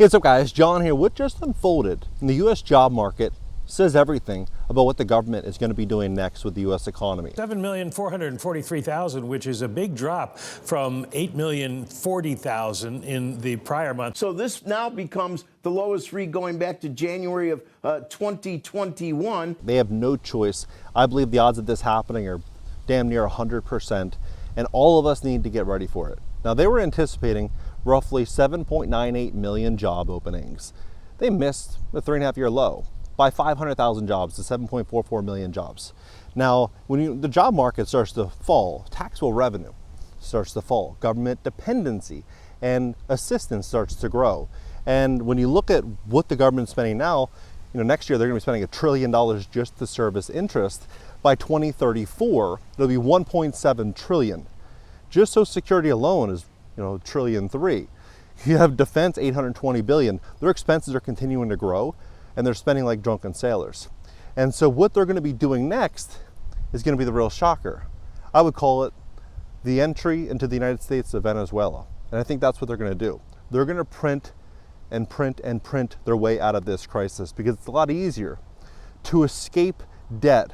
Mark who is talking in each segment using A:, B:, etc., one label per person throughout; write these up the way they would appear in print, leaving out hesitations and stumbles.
A: Hey, what's up guys, John here. What just unfolded in the U.S. job market says everything about what the government is going to be doing next with the U.S. economy.
B: 7,443,000, which is a big drop from 8,040,000 in the prior month.
C: So this now becomes the lowest read going back to January of 2021.
A: They have no choice. I believe the odds of this happening are damn near 100%, and all of us need to get ready for it. Now, they were anticipating roughly 7.98 million job openings. They missed a 3.5-year low by 500,000 jobs to 7.44 million jobs. Now, when the job market starts to fall, taxable revenue starts to fall, government dependency and assistance starts to grow. And when you look at what the government's spending now, next year they're going to be spending $1 trillion just to service interest. By 2034, it'll be 1.7 trillion. Just Social Security alone is $1.3 trillion. You have defense, $820 billion. Their expenses are continuing to grow, and they're spending like drunken sailors. And so what they're going to be doing next is going to be the real shocker. I would call it the entry into the United States of Venezuela. And I think that's what they're going to do. They're going to print and print and print their way out of this crisis, because it's a lot easier to escape debt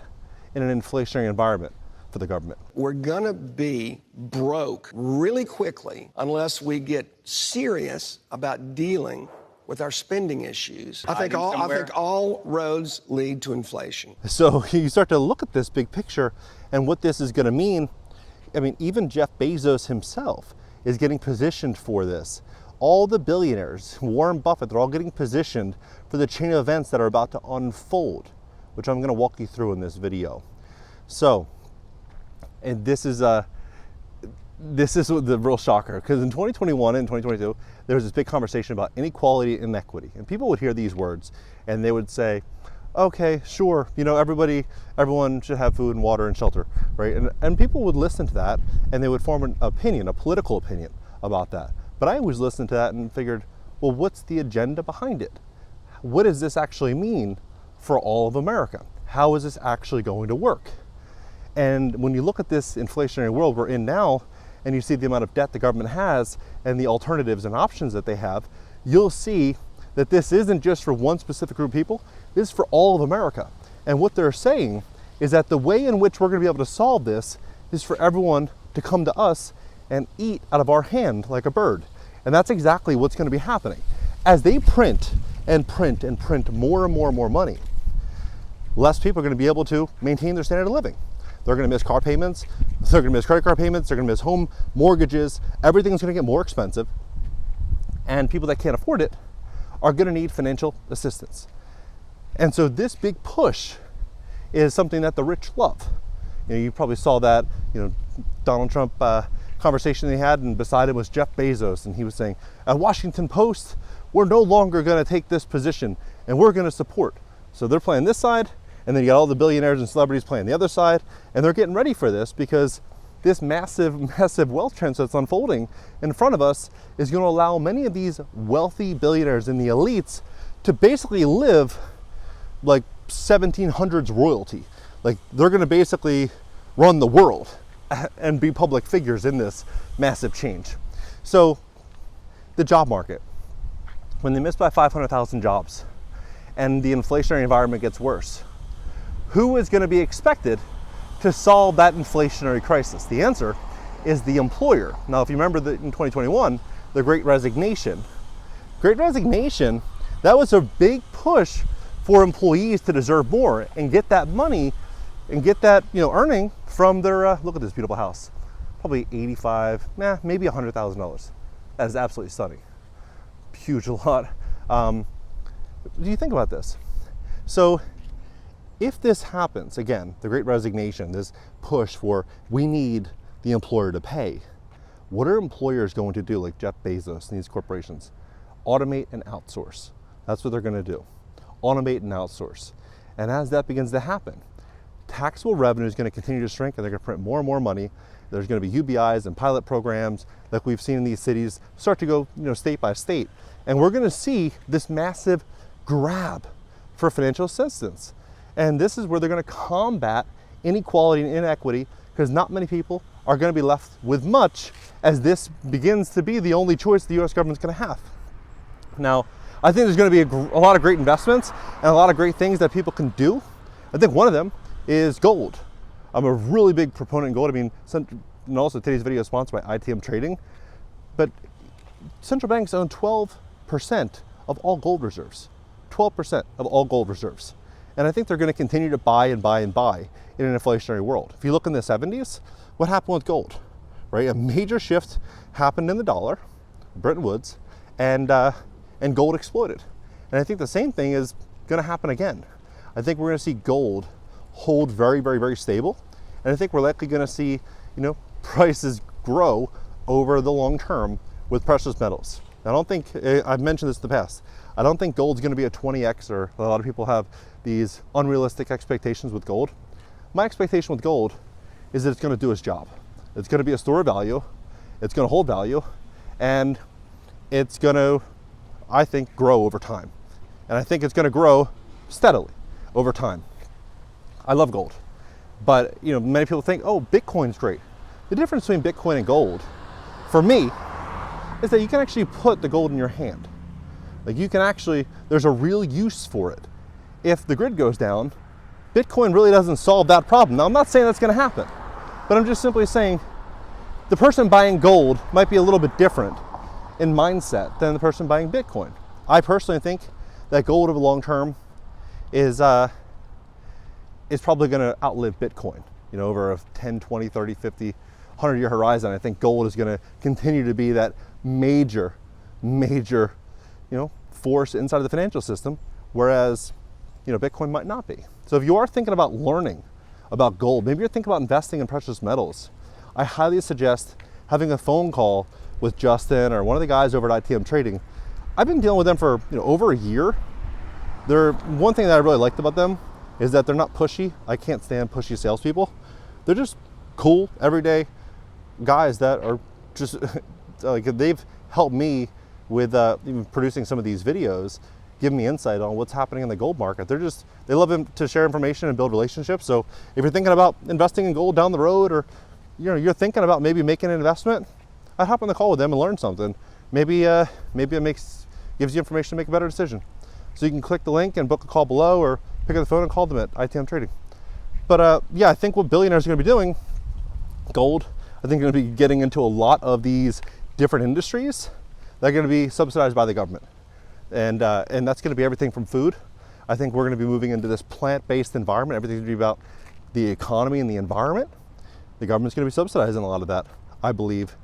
A: in an inflationary environment for the government.
D: We're gonna be broke really quickly unless we get serious about dealing with our spending issues. I think all roads lead to inflation.
A: So you start to look at this big picture and what this is gonna mean. I mean, even Jeff Bezos himself is getting positioned for this. All the billionaires, Warren Buffett, they're all getting positioned for the chain of events that are about to unfold, which I'm gonna walk you through in this video. So, and this is the real shocker, because in 2021 and 2022, there was this big conversation about inequality and inequity. And people would hear these words and they would say, okay, sure, everyone should have food and water and shelter, right? And people would listen to that and they would form an opinion, a political opinion about that. But I always listened to that and figured, well, what's the agenda behind it? What does this actually mean for all of America? How is this actually going to work? And when you look at this inflationary world we're in now, and you see the amount of debt the government has and the alternatives and options that they have, you'll see that this isn't just for one specific group of people, this is for all of America. And what they're saying is that the way in which we're gonna be able to solve this is for everyone to come to us and eat out of our hand like a bird. And that's exactly what's gonna be happening. As they print and print and print more and more and more money, less people are gonna be able to maintain their standard of living. They're going to miss car payments, they're going to miss credit card payments, they're going to miss home mortgages, everything's going to get more expensive, and people that can't afford it are going to need financial assistance. And so this big push is something that the rich love. You probably saw that, Donald Trump conversation they had, and beside him was Jeff Bezos, and he was saying, at Washington Post, we're no longer going to take this position, and we're going to support. So they're playing this side, and then you got all the billionaires and celebrities playing the other side, and they're getting ready for this, because this massive wealth transfer that's unfolding in front of us is going to allow many of these wealthy billionaires and the elites to basically live like 1700s royalty. Like, they're going to basically run the world and be public figures in this massive change. So the job market, when they miss by 500,000 jobs and the inflationary environment gets worse, who is going to be expected to solve that inflationary crisis? The answer is the employer. Now, if you remember that in 2021, the Great Resignation, that was a big push for employees to deserve more and get that money and get that earning from their, look at this beautiful house, probably maybe $100,000. That is absolutely stunning. Huge lot. Do you think about this? So if this happens, again, the Great Resignation, this push for we need the employer to pay, what are employers going to do, like Jeff Bezos and these corporations? Automate and outsource. That's what they're going to do. Automate and outsource. And as that begins to happen, taxable revenue is going to continue to shrink, and they're going to print more and more money. There's going to be UBIs and pilot programs like we've seen in these cities start to go state by state. And we're going to see this massive grab for financial assistance. And this is where they're going to combat inequality and inequity, because not many people are going to be left with much, as this begins to be the only choice the U.S. government's going to have. Now, I think there's going to be a lot of great investments and a lot of great things that people can do. I think one of them is gold. I'm a really big proponent in gold. I mean, and also today's video is sponsored by ITM Trading, but central banks own 12% of all gold reserves. 12% of all gold reserves. And I think they're going to continue to buy and buy and buy in an inflationary world. If you look in the 70s, what happened with gold, right? A major shift happened in the dollar, Bretton Woods, and gold exploded. And I think the same thing is going to happen again. I think we're going to see gold hold very, very, very stable. And I think we're likely going to see, prices grow over the long term with precious metals. I don't think, I've mentioned this in the past, I don't think gold's going to be a 20x, or a lot of people have these unrealistic expectations with gold. My expectation with gold is that it's going to do its job. It's going to be a store of value, it's going to hold value, and it's going to, I think, grow over time. And I think it's going to grow steadily over time. I love gold, but many people think, oh, Bitcoin's great. The difference between Bitcoin and gold, for me, is that you can actually put the gold in your hand. Like you can actually, there's a real use for it. If the grid goes down, Bitcoin really doesn't solve that problem. Now, I'm not saying that's going to happen, but I'm just simply saying the person buying gold might be a little bit different in mindset than the person buying Bitcoin. I personally think that gold over the long term is probably going to outlive Bitcoin. Over a 10, 20, 30, 50, 100-year horizon, I think gold is going to continue to be that major, force inside of the financial system, whereas, Bitcoin might not be. So if you are thinking about learning about gold, maybe you're thinking about investing in precious metals, I highly suggest having a phone call with Justin or one of the guys over at ITM Trading. I've been dealing with them for over a year. One thing that I really liked about them is that they're not pushy. I can't stand pushy salespeople. They're just cool, everyday guys that are just like, they've helped me with even producing some of these videos, giving me insight on what's happening in the gold market. They love to share information and build relationships. So if you're thinking about investing in gold down the road, or you're thinking about maybe making an investment, I'd hop on the call with them and learn something. Maybe it gives you information to make a better decision. So you can click the link and book a call below, or pick up the phone and call them at ITM Trading. But I think what billionaires are going to be doing, gold, I think going to be getting into a lot of these different industries that are going to be subsidized by the government. And that's going to be everything from food. I think we're going to be moving into this plant-based environment. Everything's going to be about the economy and the environment. The government's going to be subsidizing a lot of that, I believe.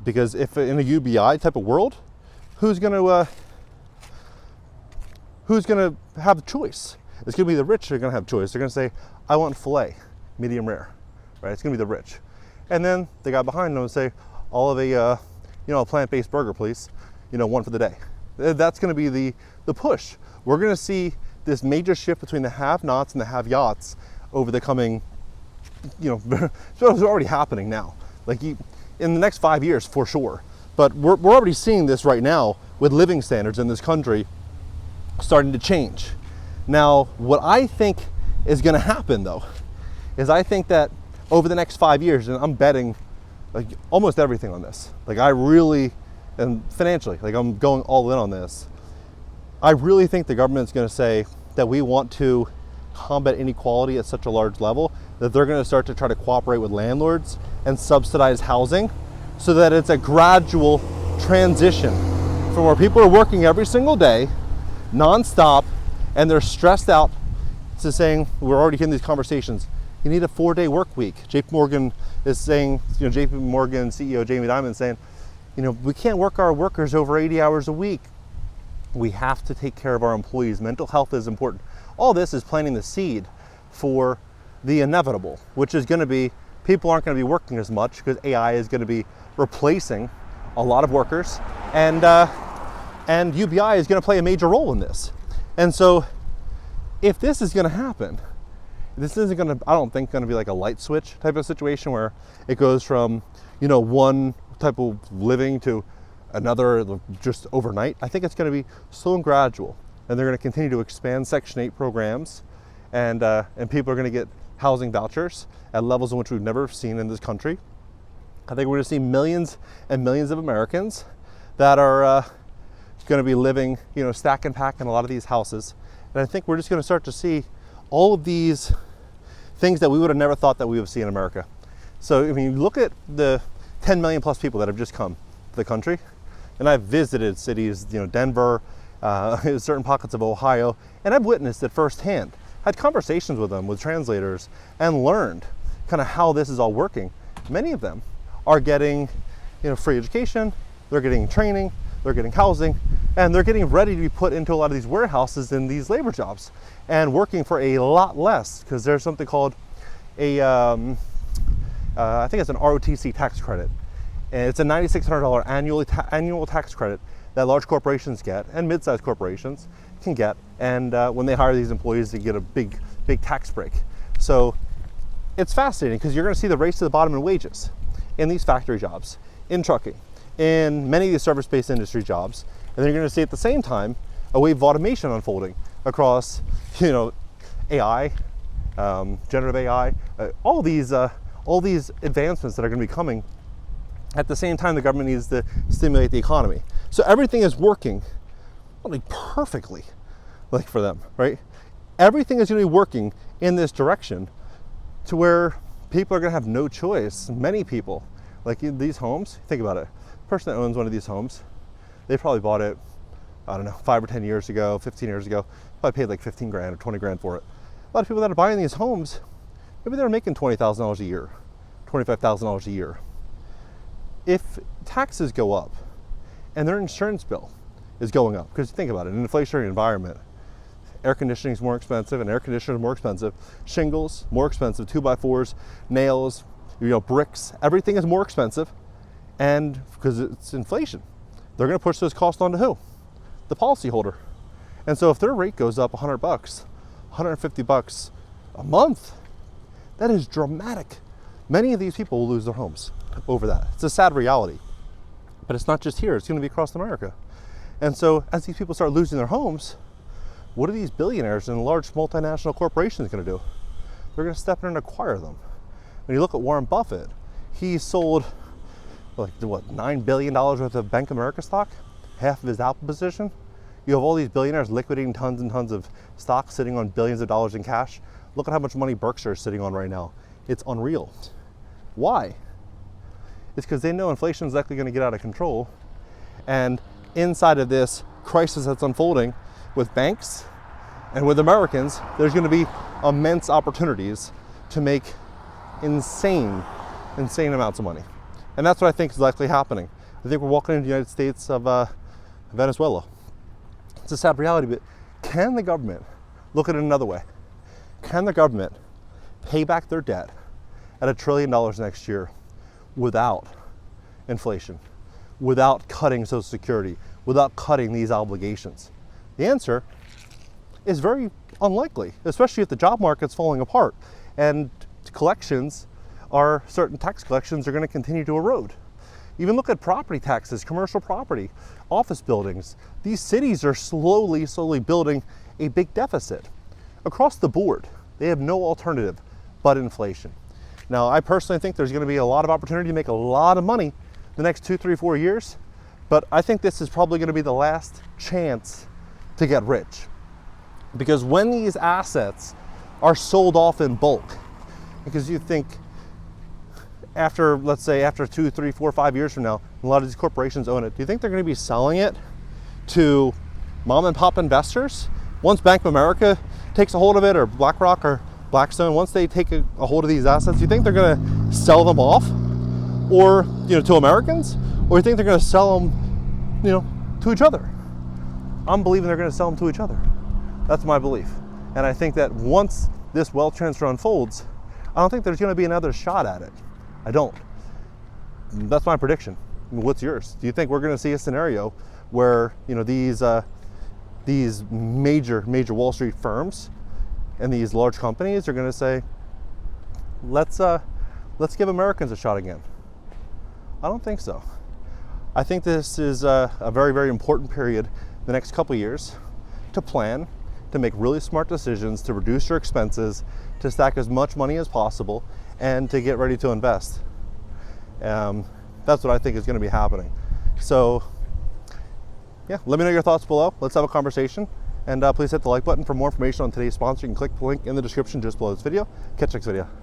A: Because if in a UBI type of world, who's going to have the choice? It's going to be the rich that are going to have choice. They're going to say, I want filet, medium rare, right? It's going to be the rich. And then the guy behind them will say, all of a plant-based burger, please, one for the day. That's going to be the push. We're going to see this major shift between the have-nots and the have-yachts over the coming, so it's already happening now. Like in the next 5 years, for sure. But we're already seeing this right now with living standards in this country starting to change. Now, what I think is going to happen, though, is I think that over the next 5 years, and I'm betting like almost everything on this, like I really, and financially, like I'm going all in on this, I really think the government's going to say that we want to combat inequality at such a large level that they're going to start to try to cooperate with landlords and subsidize housing, so that it's a gradual transition from where people are working every single day, nonstop, and they're stressed out, to saying, we're already hearing these conversations, you need a 4-day work week. JP Morgan is saying, JP Morgan CEO Jamie Dimon is saying, we can't work our workers over 80 hours a week. We have to take care of our employees. Mental health is important. All this is planting the seed for the inevitable, which is going to be, people aren't going to be working as much because AI is going to be replacing a lot of workers, and UBI is going to play a major role in this. And so if this is going to happen, this isn't going to, I don't think, going to be like a light switch type of situation where it goes from, one type of living to another just overnight. I think it's going to be slow and gradual, and they're going to continue to expand Section 8 programs, and people are going to get housing vouchers at levels in which we've never seen in this country. I think we're going to see millions and millions of Americans that are going to be living, stack and pack in a lot of these houses. And I think we're just going to start to see all of these things that we would have never thought that we would see in America. So, I mean, look at the 10 million plus people that have just come to the country. And I've visited cities, Denver, certain pockets of Ohio, and I've witnessed it firsthand. Had conversations with them, with translators, and learned kind of how this is all working. Many of them are getting, free education, they're getting training, they're getting housing, and they're getting ready to be put into a lot of these warehouses in these labor jobs and working for a lot less, because there's something called I think it's an ROTC tax credit. And it's a $9,600 annual tax credit that large corporations get and mid-sized corporations can get. And when they hire these employees, they get a big tax break. So it's fascinating because you're going to see the race to the bottom in wages in these factory jobs, in trucking, in many of these service-based industry jobs. And then you're going to see at the same time a wave of automation unfolding across, AI, generative AI, all these advancements that are going to be coming. At the same time, the government needs to stimulate the economy. So everything is working perfectly, for them, right? Everything is going to be working in this direction to where people are going to have no choice. Many people, in these homes, think about it. The person that owns one of these homes, they probably bought it, 5 or 10 years ago, 15 years ago, probably paid 15 grand or 20 grand for it. A lot of people that are buying these homes, maybe they're making $20,000 a year, $25,000 a year. If taxes go up and their insurance bill is going up, because think about it, in an inflationary environment, air conditioning is more expensive, and air conditioner is more expensive, shingles, more expensive, 2x4s, nails, bricks, everything is more expensive, and because it's inflation, they're going to push those costs onto who? The policyholder. And so if their rate goes up $100, $150 a month, that is dramatic. Many of these people will lose their homes over that. It's a sad reality, but it's not just here, it's going to be across America. And so as these people start losing their homes, what are these billionaires and large multinational corporations going to do? They're going to step in and acquire them. When you look at Warren Buffett, he sold $9 billion worth of Bank of America stock, half of his Apple position. You have all these billionaires liquidating tons and tons of stock, sitting on billions of dollars in cash. Look at how much money Berkshire is sitting on right now. It's unreal. Why? It's because they know inflation is likely going to get out of control. And inside of this crisis that's unfolding with banks and with Americans, there's going to be immense opportunities to make insane amounts of money. And that's what I think is likely happening. I think we're walking into the United States of Venezuela. It's a sad reality, but can the government look at it another way? Can the government pay back their debt at $1 trillion next year without inflation, without cutting Social Security, without cutting these obligations? The answer is very unlikely, especially if the job market's falling apart and certain tax collections are going to continue to erode. Even look at property taxes, commercial property, office buildings. These cities are slowly building a big deficit. Across the board, they have no alternative but inflation. Now, I personally think there's going to be a lot of opportunity to make a lot of money the next 2, 3, 4 years, but I think this is probably going to be the last chance to get rich. Because when these assets are sold off in bulk, because you think let's say after 2, 3, 4, 5 years from now, a lot of these corporations own it, do you think they're going to be selling it to mom and pop investors? Once Bank of America takes a hold of it, or BlackRock or Blackstone, once they take a hold of these assets, do you think they're going to sell them off, or to Americans, or do you think they're going to sell them, to each other? I'm believing they're going to sell them to each other. That's my belief, and I think that once this wealth transfer unfolds, I don't think there's going to be another shot at it. I don't. That's my prediction. What's yours? Do you think we're going to see a scenario where these major Wall Street firms and these large companies are going to say, let's give Americans a shot again? I don't think so. I think this is a very, very important period the next couple of years to plan, to make really smart decisions, to reduce your expenses, to stack as much money as possible, and to get ready to invest. That's what I think is going to be happening. So yeah, let me know your thoughts below. Let's have a conversation. And please hit the like button. For more information on today's sponsor, you can click the link in the description just below this video. Catch you next video.